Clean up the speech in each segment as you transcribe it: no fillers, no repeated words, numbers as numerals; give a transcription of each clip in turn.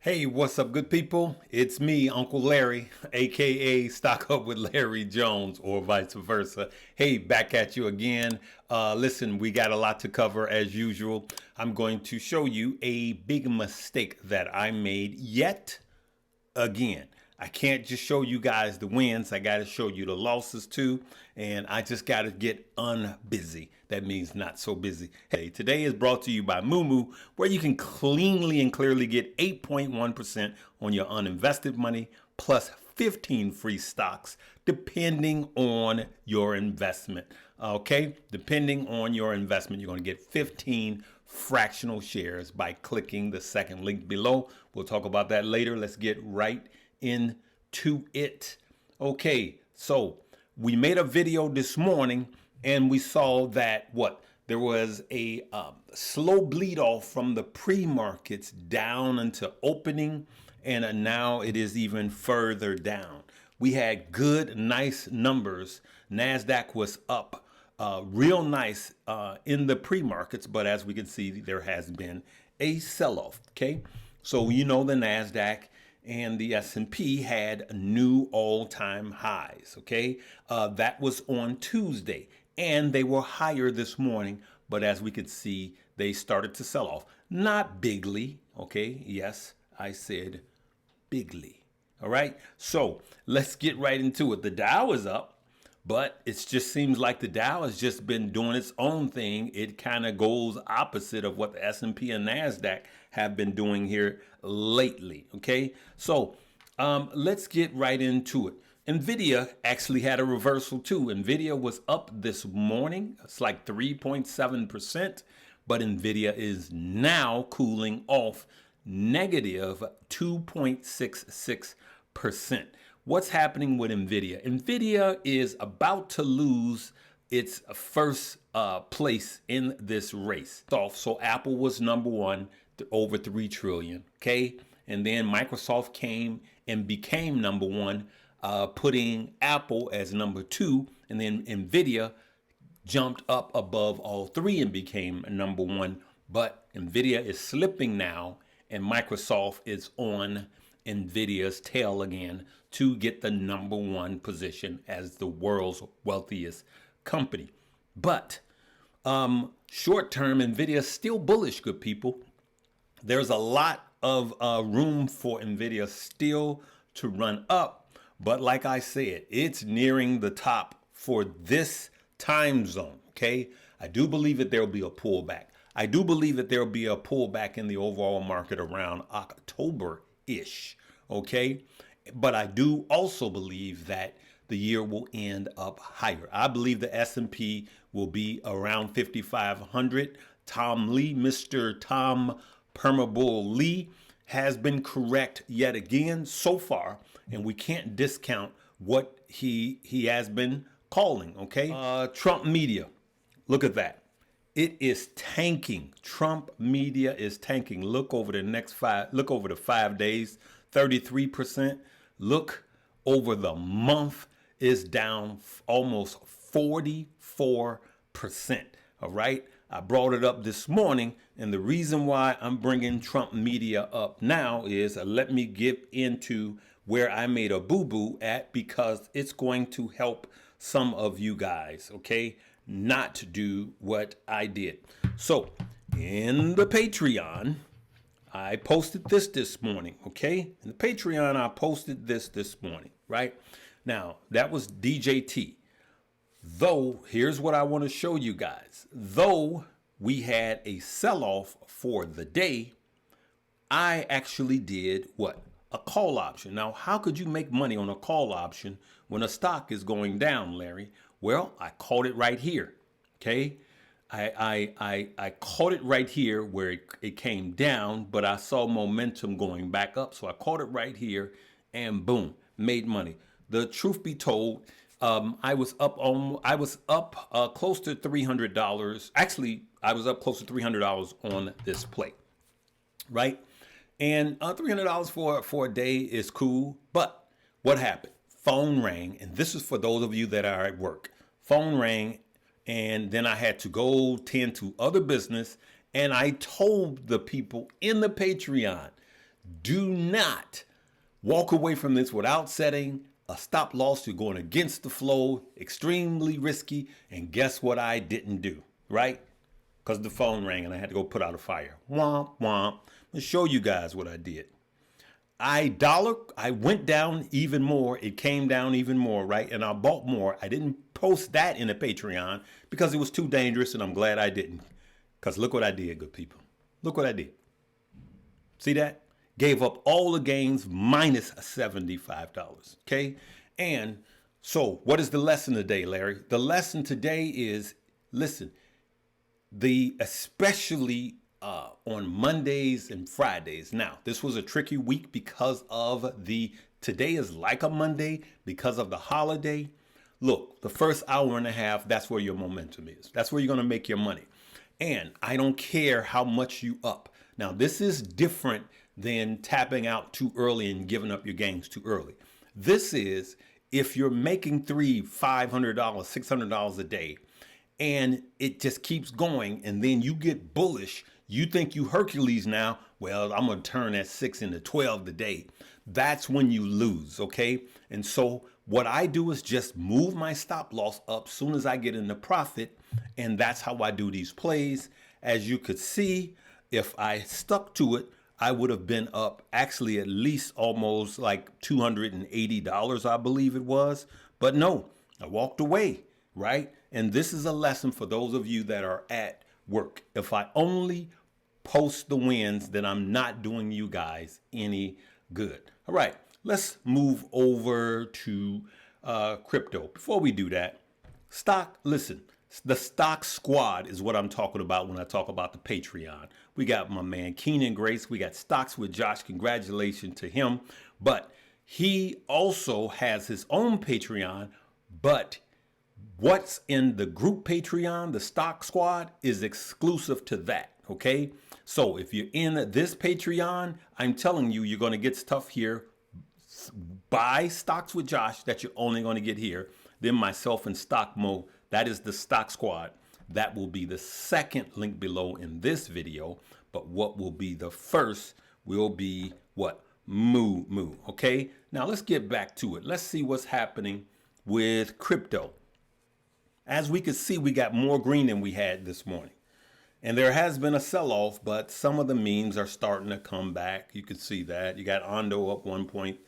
Hey, what's up, good people? It's me, Uncle Larry, aka Stock Up with Larry Jones, or vice versa. Hey, back at you again. Listen, we got a lot to cover as usual. I'm going to show you a big mistake that I made yet again. I can't just show you guys the wins. I got to show you the losses too. And I just got to get unbusy. That means not so busy. Hey, today is brought to you by Moomoo, where you can cleanly and clearly get 8.1% on your uninvested money plus 15 free stocks depending on your investment. Okay, depending on your investment, you're going to get 15 fractional shares by clicking the second link below. We'll talk about that later. Let's get right into it. Okay, so we made a video this morning and we saw that there was a slow bleed off from the pre-markets down into opening, and now it is even further down. We had good, nice numbers. NASDAQ was up real nice in the pre-markets, but as we can see, there has been a sell-off. Okay, so you know the NASDAQ and the S&P had new all-time highs. Okay, that was on Tuesday, and they were higher this morning, but as we could see, they started to sell off. Not bigly. Okay, yes, I said bigly. All right, so let's get right into it. The Dow is up, but it just seems like the Dow has just been doing its own thing. It kind of goes opposite of what the S&P and NASDAQ have been doing here lately. Okay, so let's get right into it. Nvidia actually had a reversal too. Nvidia was up this morning. It's like 3.7%, but Nvidia is now cooling off negative 2.66%. What's happening with Nvidia? Nvidia is about to lose its first place in this race. So Apple was number one, over 3 trillion. Okay, and then Microsoft came and became number one, putting Apple as number two, and then Nvidia jumped up above all three and became number one. But Nvidia is slipping now, and Microsoft is on Nvidia's tail again to get the number one position as the world's wealthiest company. But short term, Nvidia is still bullish, good people. There's a lot of room for Nvidia still to run up. But like I said, it's nearing the top for this time zone. Okay, I do believe that there will be a pullback. I do believe that there will be a pullback in the overall market around October-ish. Okay, but I do also believe that the year will end up higher. I believe the S&P will be around 5,500. Mr. Tom Permabull Lee has been correct yet again so far, and we can't discount what he has been calling. Okay, Trump media, look at that. It is tanking. Trump media is tanking. Look over the the 5 days, 33%. Look over the month, is down almost 44%. All right. I brought it up this morning, and the reason why I'm bringing Trump media up now is let me get into where I made a boo-boo at, because it's going to help some of you guys, okay, not to do what I did. So in the Patreon, I posted this morning, okay? In the Patreon, I posted this morning, right? Now, that was DJT. Though, here's what I want to show you guys. Though we had a sell-off for the day, I actually did what? A call option. Now, how could you make money on a call option when a stock is going down, Larry? Well, I caught it right here, okay? I caught it right here where it came down, but I saw momentum going back up. So I caught it right here and boom, made money. The truth be told, I was up close to $300. Actually, I was up close to $300 on this play, right? And $300 for a day is cool. But what happened? Phone rang, and this is for those of you that are at work. Phone rang, and then I had to go tend to other business, and I told the people in the Patreon Do not walk away from this without setting a stop loss. You're going against the flow, extremely risky. And guess what I didn't do, right? Because the phone rang and I had to go put out a fire. Womp, womp. Let's show you guys what I did. I went down even more. It came down even more, right? And I bought more. I didn't post that in the Patreon because it was too dangerous, and I'm glad I didn't. Because look what I did, good people. Look what I did. See that? Gave up all the gains minus $75, okay? And so what is the lesson today, Larry? The lesson today is, listen, especially on Mondays and Fridays. Now, this was a tricky week because of today is like a Monday because of the holiday. Look, the first hour and a half, that's where your momentum is. That's where you're going to make your money. And I don't care how much you up. Now, this is different than tapping out too early and giving up your gains too early. This is if you're making $300, $500, $600 a day, and it just keeps going, and then you get bullish. You think you Hercules now. Well, I'm going to turn that 6 into 12 today. That's when you lose, okay? And so what I do is just move my stop loss up soon as I get into profit, and that's how I do these plays. As you could see, if I stuck to it, I would have been up actually at least almost like $280, I believe it was. But no, I walked away, right? And this is a lesson for those of you that are at work. If I only post the wins, then I'm not doing you guys any good. All right, let's move over to crypto. Before we do that, listen, the stock squad is what I'm talking about when I talk about the Patreon. We got my man Keenan Grace. We got Stocks with Josh. Congratulations to him. But he also has his own Patreon. But what's in the group Patreon, the stock squad, is exclusive to that. Okay. So if you're in this Patreon, I'm telling you, you're going to get stuff here. Buy Stocks with Josh that you're only going to get here. Then myself and Stock Mo. That is the stock squad. That will be the second link below in this video. But what will be the first will be what? Moo. Okay. Now let's get back to it. Let's see what's happening with crypto. As we could see, we got more green than we had this morning. And there has been a sell-off, but some of the memes are starting to come back. You can see that. You got Ondo up 1 point.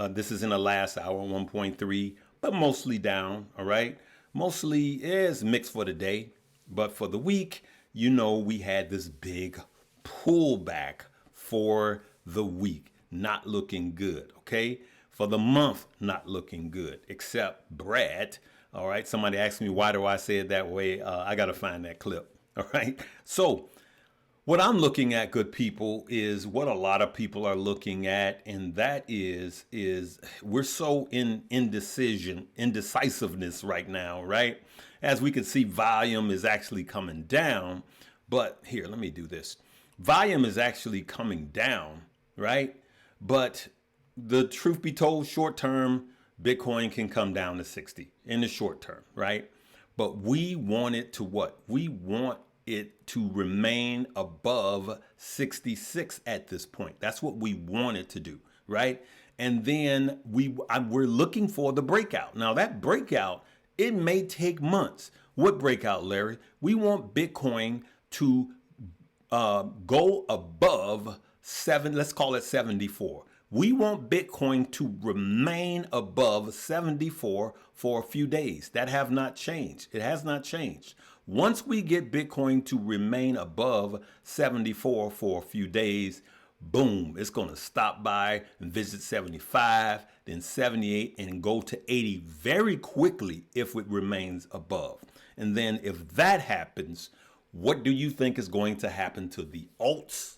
This is in the last hour, 1.3, but mostly down, all right? Mostly is mixed for the day, but for the week, you know, we had this big pullback for the week. Not looking good, okay? For the month, not looking good, except Brad. All right, somebody asked me, why do I say it that way? I got to find that clip. All right. So what I'm looking at, good people, is what a lot of people are looking at. And that is we're so in indecisiveness right now. Right. As we can see, volume is actually coming down. But here, let me do this. Volume is actually coming down. Right. But the truth be told, short term, Bitcoin can come down to 60 in the short term. Right. But we want it to what? We want it to remain above 66 at this point. That's what we want it to do, right? And then we're looking for the breakout. Now that breakout, it may take months. What breakout, Larry? We want Bitcoin to go above let's call it 74. We want Bitcoin to remain above 74 for a few days. That have not changed. It has not changed. Once we get Bitcoin to remain above 74 for a few days, boom, it's going to stop by and visit 75, then 78, and go to 80 very quickly if it remains above. And then if that happens, what do you think is going to happen to the alts?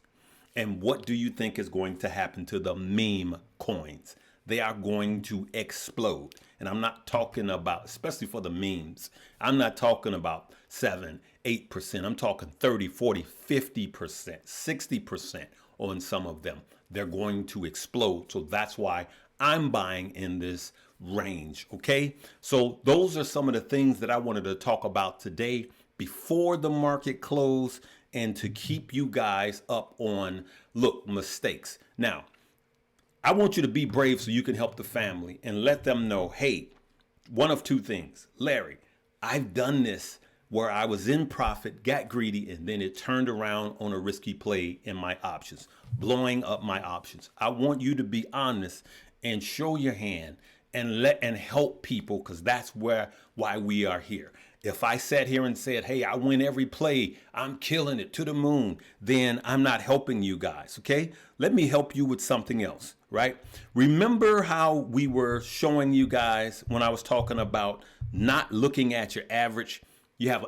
And what do you think is going to happen to the meme coins? They are going to explode. And I'm not talking about, especially for the memes, I'm not talking about 7, 8%. I'm talking 30, 40, 50%, 60% on some of them. They're going to explode. So that's why I'm buying in this range. Okay. So those are some of the things that I wanted to talk about today before the market close, and to keep you guys up on, look, mistakes. Now, I want you to be brave so you can help the family and let them know, hey, one of two things. Larry, I've done this where I was in profit, got greedy, and then it turned around on a risky play in my options, blowing up my options. I want you to be honest and show your hand and help people, because that's why we are here. If I sat here and said, hey, I win every play, I'm killing it to the moon, then I'm not helping you guys, okay? Let me help you with something else, right? Remember how we were showing you guys when I was talking about not looking at your average? You have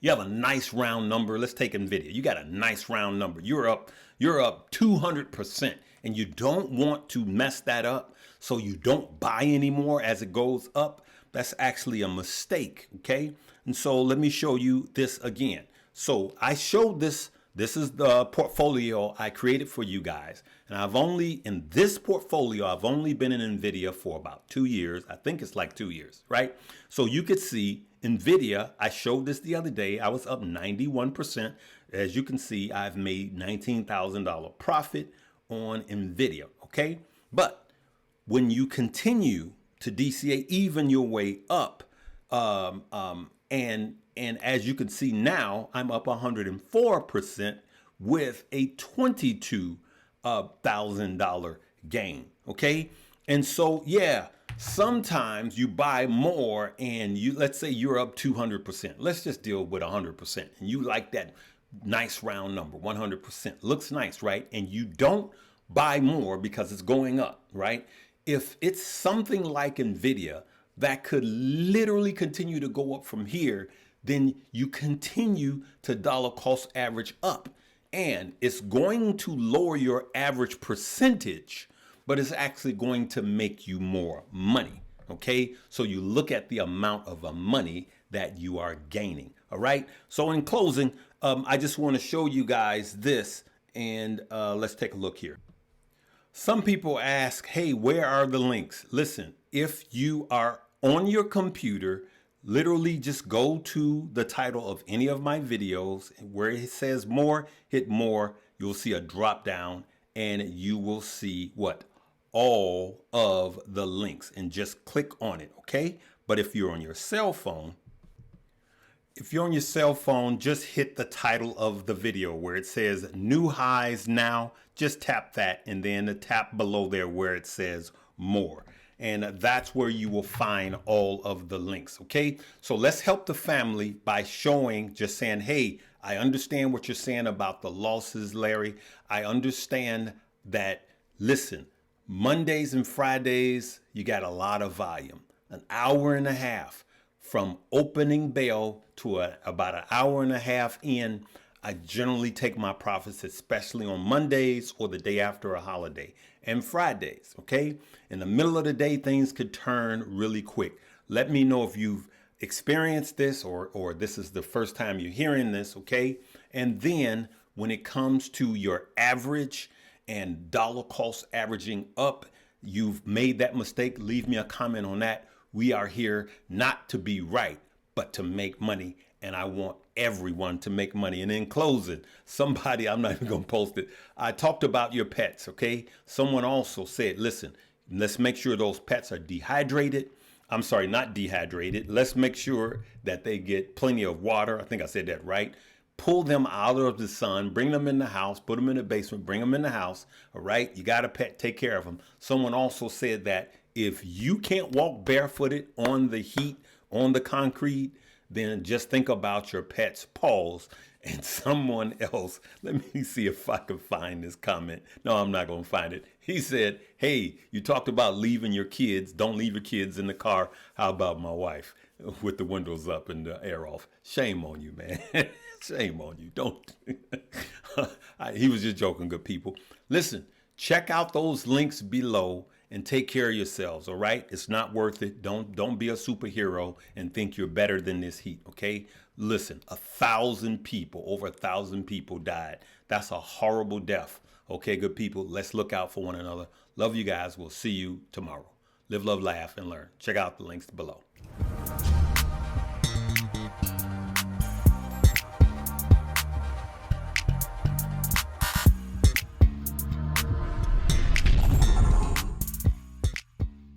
a nice round number. Let's take Nvidia. You got a nice round number. You're up 200%, and you don't want to mess that up, so you don't buy anymore as it goes up. That's actually a mistake, okay? And so let me show you this again. So I showed this. This is the portfolio I created for you guys. And in this portfolio, I've only been in Nvidia for about 2 years. I think it's like 2 years, right? So you could see Nvidia, I showed this the other day. I was up 91%. As you can see, I've made $19,000 profit on Nvidia, okay? But when you continue to DCA even your way up, and as you can see now, I'm up 104% with a $22,000 gain, okay? And so, yeah, sometimes you buy more and let's say you're up 200%. Let's just deal with 100%. And you like that nice round number, 100%. Looks nice, right? And you don't buy more because it's going up, right? If it's something like Nvidia that could literally continue to go up from here, then you continue to dollar cost average up. And it's going to lower your average percentage, but it's actually going to make you more money, okay? So you look at the amount of money that you are gaining, all right? So in closing, I just want to show you guys this, and let's take a look here. Some people ask, hey, where are the links? Listen, if you are on your computer, literally just go to the title of any of my videos where it says more, hit more. You'll see a drop down and you will see what? All of the links, and just click on it, okay? But if you're on your cell phone, just hit the title of the video where it says new highs now. Just tap that, and then tap below there where it says more. And that's where you will find all of the links, okay? So let's help the family by just saying, hey, I understand what you're saying about the losses, Larry. I understand that, listen, Mondays and Fridays, you got a lot of volume. An hour and a half from opening bell to about an hour and a half in. I generally take my profits, especially on Mondays or the day after a holiday, and Fridays, okay? In the middle of the day, things could turn really quick. Let me know if you've experienced this or this is the first time you're hearing this, okay? And then when it comes to your average and dollar cost averaging up, you've made that mistake, leave me a comment on that. We are here not to be right, but to make money. And I want everyone to make money. And in closing, somebody, I'm not even going to post it. I talked about your pets, okay? Someone also said, listen, let's make sure those pets are dehydrated. I'm sorry, not dehydrated. Let's make sure that they get plenty of water. I think I said that right. Pull them out of the sun, bring them in the house, put them in the basement, bring them in the house. All right. You got a pet, take care of them. Someone also said that if you can't walk barefooted on the heat, on the concrete, then just think about your pet's paws. And someone else, let me see if I can find this comment. No, I'm not going to find it. He said, hey, you talked about leaving your kids. Don't leave your kids in the car. How about my wife with the windows up and the air off? Shame on you, man. Shame on you. Don't. He was just joking, good people. Listen, check out those links below and take care of yourselves, all right? It's not worth it. Don't be a superhero and think you're better than this heat, okay? Listen, 1,000 people, over 1,000 people died. That's a horrible death. Okay, good people, let's look out for one another. Love you guys. We'll see you tomorrow. Live, love, laugh, and learn. Check out the links below.